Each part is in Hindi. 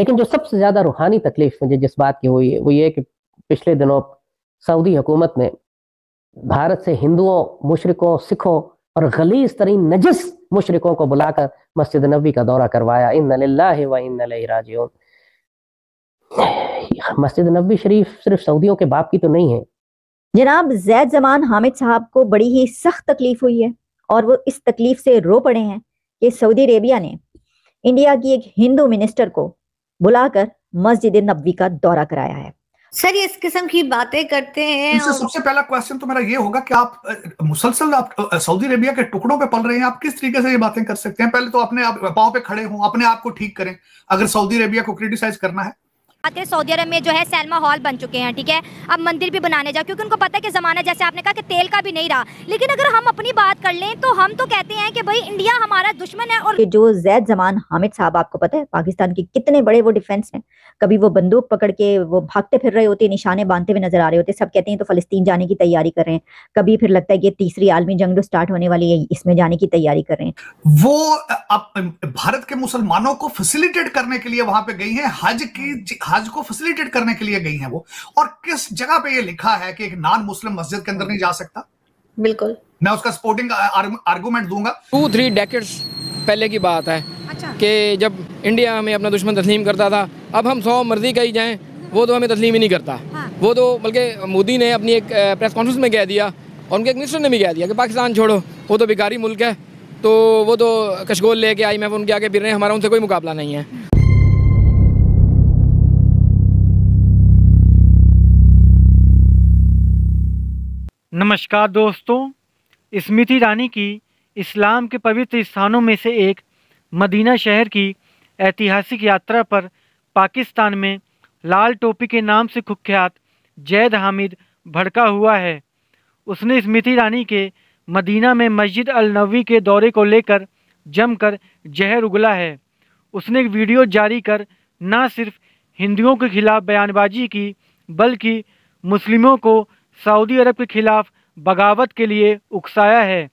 लेकिन जो सबसे ज्यादा रूहानी तकलीफ मुझे जिस बात की हुई है वो ये कि पिछले दिनों सऊदी हुकूमत ने भारत से हिंदुओं, मुशरिकों, सिखों और गलीज तरीन नजिस मुशरिकों को बुलाकर मस्जिद नबी का दौरा करवाया। इन्ना लिल्लाहि व इन्ना इलैहि राजिऊन। मस्जिद नबी शरीफ सिर्फ सऊदियों के बाप की तो नहीं है। जनाब जैद जमान हामिद साहब को बड़ी ही सख्त तकलीफ हुई है और वो इस तकलीफ से रो पड़े हैं कि सऊदी अरेबिया ने इंडिया की एक हिंदू मिनिस्टर को बुलाकर मस्जिद नबवी का दौरा कराया है। सर ये इस किस्म की बातें करते हैं। इससे सबसे पहला क्वेश्चन तो मेरा ये होगा कि आप मुसलसल आप सऊदी अरेबिया के टुकड़ों पे पल रहे हैं, आप किस तरीके से ये बातें कर सकते हैं? पहले तो अपने आप पांव पे खड़े हों, अपने आप को ठीक करें अगर सऊदी अरेबिया को क्रिटिसाइज करना है। सऊदी अरब में जो है सैलमा हॉल बन चुके हैं, ठीक है, अब मंदिर भी बनाने जाओ क्योंकि उनको पता है कि ज़माना जैसे आपने कहा कि तेल का भी नहीं रहा। लेकिन अगर हम अपनी बात कर लें तो हम तो कहते हैं कि भाई इंडिया हमारा दुश्मन है। और जो जैद जमान हामिद साहब, आपको पता है पाकिस्तान के कितने बड़े वो डिफेंस हैं, कभी वो बंदूक पकड़ के वो भागते फिर रहे होते, निशाने बांधते हुए नजर आ रहे होते, सब कहते हैं तो फलस्तीन जाने की तैयारी कर रहे हैं, कभी फिर लगता है कि तीसरी आलमी जंग जो स्टार्ट होने वाली है इसमें जाने की तैयारी कर रहे हैं। वो भारत के मुसलमानों को फैसिलिटेट करने के लिए वहां पे गई हैं, हज को फैसिलिटेट करने के लिए गई हैं वो। और किस जगह पे ये लिखा है कि एक नॉन मुस्लिम मस्जिद के अंदर नहीं जा सकता? बिल्कुल, मैं उसका सपोर्टिंग आर्गुमेंट दूंगा। 2-3 डेकेड्स पहले की बात है कि जब इंडिया हमें अपना दुश्मन तस्लीम करता था, अब हम 100 मर्जी कही जाएं वो तो हमें तस्लीम ही नहीं करता। वो तो बल्कि मोदी ने अपनी एक प्रेस कॉन्फ्रेंस में कह दिया और उनके एक मिनिस्टर ने भी कह दिया कि पाकिस्तान छोड़ो, वो तो भिखारी मुल्क है, तो वो तो कशगोल लेके IMF उनके आगे फिर रहे हैं, हमारा उनसे कोई मुकाबला नहीं है। नमस्कार दोस्तों, स्मृति ईरानी की इस्लाम के पवित्र स्थानों में से एक मदीना शहर की ऐतिहासिक यात्रा पर पाकिस्तान में लाल टोपी के नाम से कुख्यात जैद हामिद भड़का हुआ है। उसने स्मृति ईरानी के मदीना में मस्जिद अल नबवी के दौरे को लेकर जमकर जहर उगला है। उसने एक वीडियो जारी कर न सिर्फ हिंदुओं के खिलाफ बयानबाजी की बल्कि मुस्लिमों को सऊदी अरब के खिलाफ बगावत के लिए उकसाया है।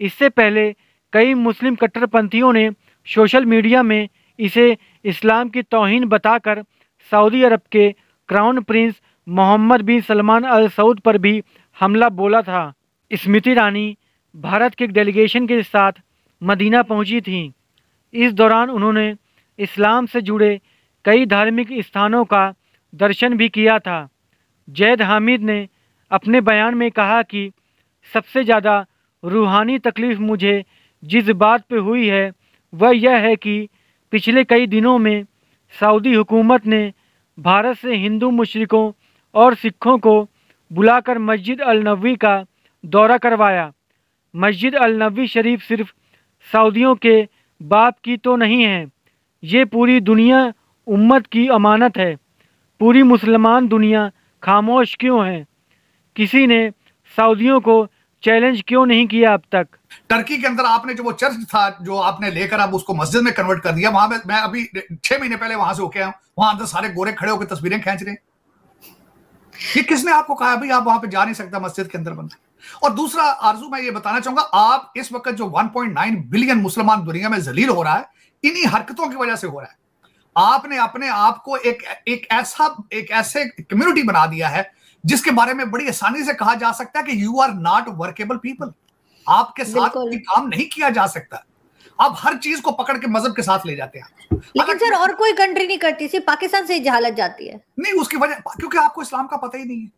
इससे पहले कई मुस्लिम कट्टरपंथियों ने सोशल मीडिया में इसे इस्लाम की तौहीन बताकर सऊदी अरब के क्राउन प्रिंस मोहम्मद बिन सलमान अल सऊद पर भी हमला बोला था। स्मृति ईरानी भारत के एक डेलीगेशन के साथ मदीना पहुंची थीं। इस दौरान उन्होंने इस्लाम से जुड़े कई धार्मिक स्थानों का दर्शन भी किया था। जैद हामिद ने अपने बयान में कहा कि सबसे ज़्यादा रूहानी तकलीफ़ मुझे जिस बात पे हुई है वह यह है कि पिछले कई दिनों में सऊदी हुकूमत ने भारत से हिंदू मुशरिकों और सिखों को बुलाकर मस्जिद अल नबवी का दौरा करवाया। मस्जिद अल नबवी शरीफ सिर्फ सऊदियों के बाप की तो नहीं है, ये पूरी दुनिया उम्मत की अमानत है। पूरी मुसलमान दुनिया खामोश क्यों है? किसी ने सऊदियों को चैलेंज क्यों नहीं किया अब तक? टर्की के अंदर आपने जो वो चर्च था जो आपने लेकर अब उसको मस्जिद में कन्वर्ट कर दिया, वहां पे मैं अभी 6 महीने पहले वहां से होके आया हूं, वहां अंदर सारे गोरे खड़े होकर तस्वीरें खींच रहे हैं। ये किसने आपको कहा भाई आप वहां पे जा नहीं सकता मस्जिद के अंदर बनना? और दूसरा आरजू मैं ये बताना चाहूंगा, आप इस वक्त जो 1.9 बिलियन मुसलमान दुनिया में जलील हो रहा है इन्हीं हरकतों की वजह से हो रहा है। आपने अपने आप को एक ऐसे कम्युनिटी बना दिया है जिसके बारे में बड़ी आसानी से कहा जा सकता है कि you are not workable people. आपके साथ कोई काम नहीं किया जा सकता। आप हर चीज को पकड़ के मजहब के साथ ले जाते हैं। लेकिन सर और कोई कंट्री नहीं करती, सिर्फ पाकिस्तान से जहालत जाती है। नहीं, उसकी वजह क्योंकि आपको इस्लाम का पता ही नहीं है।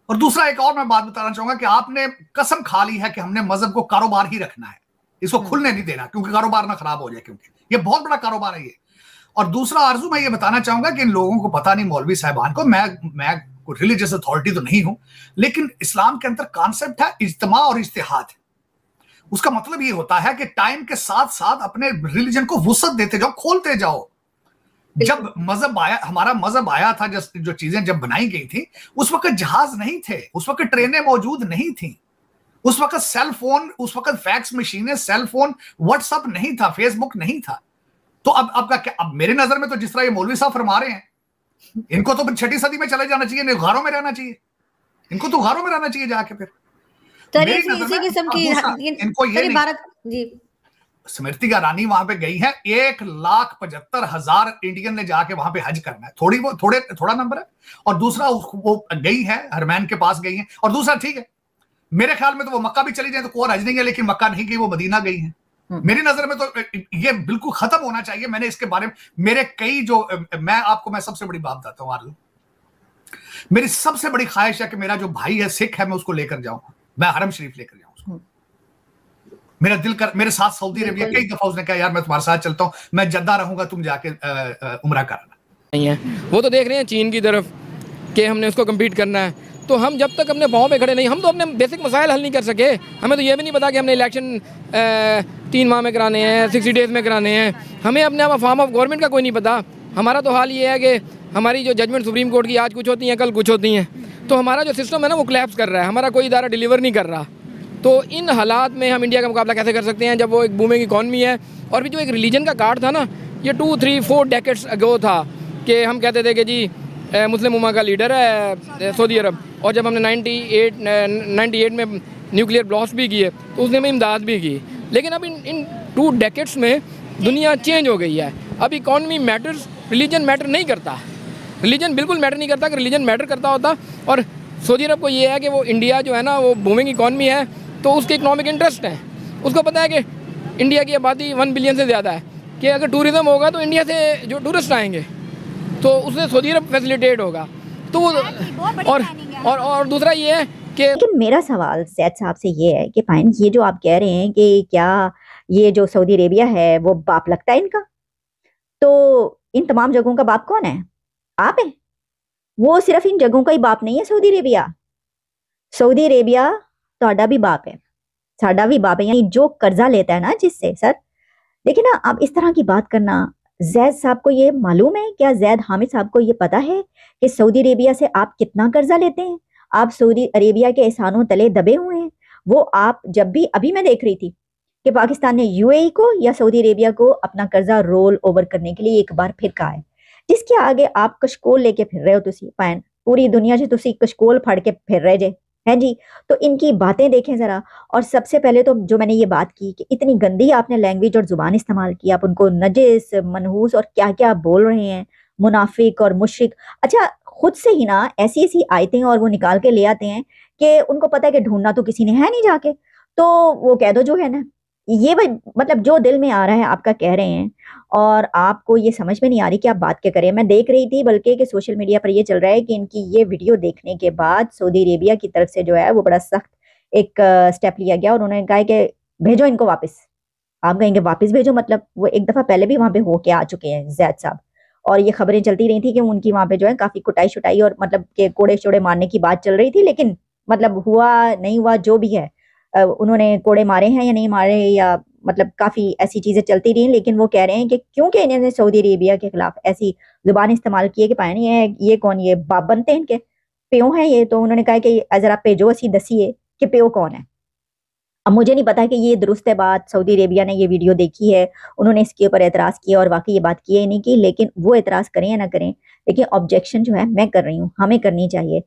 और दूसरा एक और मैं बात बताना चाहूंगा कि आपने कसम खा ली है कि हमने मजहब को कारोबार ही रखना है, इसको खुलने नहीं देना क्योंकि कारोबार ना खराब हो जाए, क्योंकि ये बहुत बड़ा कारोबार है ये। और दूसरा आरजू मैं ये बताना चाहूंगा कि इन लोगों को पता नहीं, मौलवी साहिबान को, मैं रिलीजियस अथॉरिटी तो नहीं हूं, लेकिन इस्लाम के अंदर कॉन्सेप्ट है इज्तिमा और इज्तिहाद। उसका मतलब ये होता है कि टाइम के साथ साथ अपने रिलीजन को वुसअत देते जाओ, खोलते जाओ। जब मजहब आया, हमारा मजहब आया था, जो चीजें जब बनाई गई थी उस वक्त जहाज नहीं थे, उस वक्त ट्रेनें मौजूद नहीं थी, उस वक्त सेल फोन, उस वक्त फैक्स मशीनें, सेल फोन, व्हाट्सएप नहीं था, फेसबुक नहीं था। तो अब क्या, अब मेरे नजर में तो जिस तरह ये मौलवी साहब फरमा रहे हैं, इनको तो 6वीं सदी में चले जाना चाहिए, घरों में रहना चाहिए, इनको तो घरों में रहना चाहिए जाके। फिर इसी किस्म की इनको ये भारत जी स्मृति ईरानी वहां पे गई है, 1,75,000 इंडियन ने जाके वहां पे हज करना है। थोड़ा नंबर है। और दूसरा वो गई है, हरमैन के पास गई है। और दूसरा ठीक है, मेरे ख्याल में तो वो मक्का भी चली जाए तो कोई हज नहीं है, लेकिन मक्का नहीं गई, वो मदीना गई है। मेरी नजर में तो ये बिल्कुल खत्म होना चाहिए। मैंने इसके बारे में मेरे कई जो मैं सबसे बड़ी बात बताता हूँ आरज़ू, मेरी सबसे बड़ी ख्वाहिश है कि मेरा जो भाई है सिख है, मैं उसको लेकर जाऊं, मैं हरम शरीफ लेकर जाऊं उसको। मेरा दिल कर, मेरे साथ सऊदी अरबिया कई दफा उसने कहा यार मैं तुम्हारे साथ चलता हूं, मैं जद्दा रहूंगा, तुम जाके उम्रा करना। नहीं है, वो तो देख रहे हैं चीन की तरफ कि हमने उसको कम्पीट करना है। तो हम जब तक अपने पाँव पे खड़े नहीं, हम तो अपने बेसिक मसाइल हल नहीं कर सके। हमें तो ये भी नहीं पता कि हमने इलेक्शन 3 माह में कराने हैं, 60 डेज़ में कराने हैं। हमें अपने आप फॉर्म ऑफ गवर्नमेंट का कोई नहीं पता। हमारा तो हाल ये है कि हमारी जो जजमेंट सुप्रीम कोर्ट की आज कुछ होती हैं, कल कुछ होती हैं। तो हमारा जो सिस्टम है ना वो कोलैप्स कर रहा है, हमारा कोई इदारा डिलीवर नहीं कर रहा। तो इन हालात में हम इंडिया का मुकाबला कैसे कर सकते हैं जब वो एक बूमिंग इकॉनमी है। और भी जो एक रिलीजन का कार्ड था ना, ये 2, 3, 4 डेकेड्स अगो था कि हम कहते थे कि जी मुस्लिम उम्मा का लीडर है सऊदी अरब। और जब हमने 98 में न्यूक्लियर ब्लास्ट भी किए तो उसने में इमदाद भी की। लेकिन अब इन 2 डेकेड्स में दुनिया चेंज हो गई है। अब इकॉनमी मैटर्स, रिलीजन मैटर नहीं करता। रिलीजन बिल्कुल मैटर नहीं करता। अगर रिलीजन मैटर करता होता, और सऊदी अरब को ये है कि वो इंडिया जो है ना वो बूमिंग इकॉनमी है, तो उसके इकोनॉमिक इंटरेस्ट हैं। उसको पता है कि इंडिया की आबादी 1 बिलियन से ज़्यादा है, कि अगर टूरिज़्म होगा तो इंडिया से जो टूरिस्ट आएंगे तो उससे सऊदी अरब फैसिलिटेट होगा। तो और दूसरा ये है कि लेकिन मेरा सवाल सैयद साहब से ये है कि फाइन, ये जो आप कह रहे हैं कि क्या ये जो सऊदी अरेबिया है वो बाप लगता है इनका, तो इन तमाम जगहों का बाप कौन है? आप हैं। वो सिर्फ इन जगहों का ही बाप नहीं है सऊदी अरेबिया। सऊदी अरेबिया ਤੁਹਾਡਾ भी बाप है, साडा भी बाप है। यानी जो कर्जा लेता है ना जिससे, सर देखिए ना, आप इस तरह की बात करना, जैद साहब को ये मालूम है क्या? जैद हामिद साहब को ये पता है कि सऊदी अरेबिया से आप कितना कर्जा लेते हैं? आप सऊदी अरेबिया के एहसानों तले दबे हुए हैं। वो आप जब भी, अभी मैं देख रही थी कि पाकिस्तान ने यूएई को या सऊदी अरेबिया को अपना कर्जा रोल ओवर करने के लिए एक बार फिर कहा है, जिसके आगे आप कशकोल लेके फिर रहे हो। तुसी पायन पूरी दुनिया से तुसी कशकोल फाड़ के फिर रहे जे हैं जी। तो इनकी बातें देखें जरा। और सबसे पहले तो जो मैंने ये बात की कि इतनी गंदी आपने लैंग्वेज और जुबान इस्तेमाल की, आप उनको नजिस, मनहूस और क्या क्या बोल रहे हैं, मुनाफिक और मुशरिक। अच्छा, खुद से ही ना ऐसी ऐसी आयतें और वो निकाल के ले आते हैं कि उनको पता है कि ढूंढना तो किसी ने है नहीं जाके, तो वो कह दो जो है ना। ये मतलब जो दिल में आ रहा है आपका कह रहे हैं, और आपको ये समझ में नहीं आ रही कि आप बात क्या करें। मैं देख रही थी बल्कि कि सोशल मीडिया पर ये चल रहा है कि इनकी ये वीडियो देखने के बाद सऊदी अरेबिया की तरफ से जो है वो बड़ा सख्त एक स्टेप लिया गया और उन्होंने कहा कि भेजो इनको वापस। आप कहेंगे वापस भेजो, मतलब वो एक दफा पहले भी वहां पे होके आ चुके हैं जैद साहब, और ये खबरें चलती रही थी कि उनकी वहां पे जो है काफी कुटाई शुटाई और मतलब के कोड़े शोड़े मारने की बात चल रही थी। लेकिन मतलब हुआ नहीं हुआ जो भी है, उन्होंने कोड़े मारे हैं या नहीं मारे, या मतलब काफी ऐसी चीजें चलती रही। लेकिन वो कह रहे हैं कि क्योंकि इन्होंने सऊदी अरेबिया के खिलाफ ऐसी जुबान इस्तेमाल की है कि पानी है ये कौन, ये बाप बनते हैं इनके, प्यो हैं ये। तो उन्होंने कहा कि जरा पेजो असी दसिए कि प्यो कौन है। अब मुझे नहीं पता कि ये दुरुस्त है बात, सऊदी अरेबिया ने ये वीडियो देखी है, उन्होंने इसके ऊपर एतराज किया और वाकई ये बात की है नहीं की, लेकिन वो एतराज करें या ना करें, लेकिन ऑब्जेक्शन जो है मैं कर रही हूँ, हमें करनी चाहिए।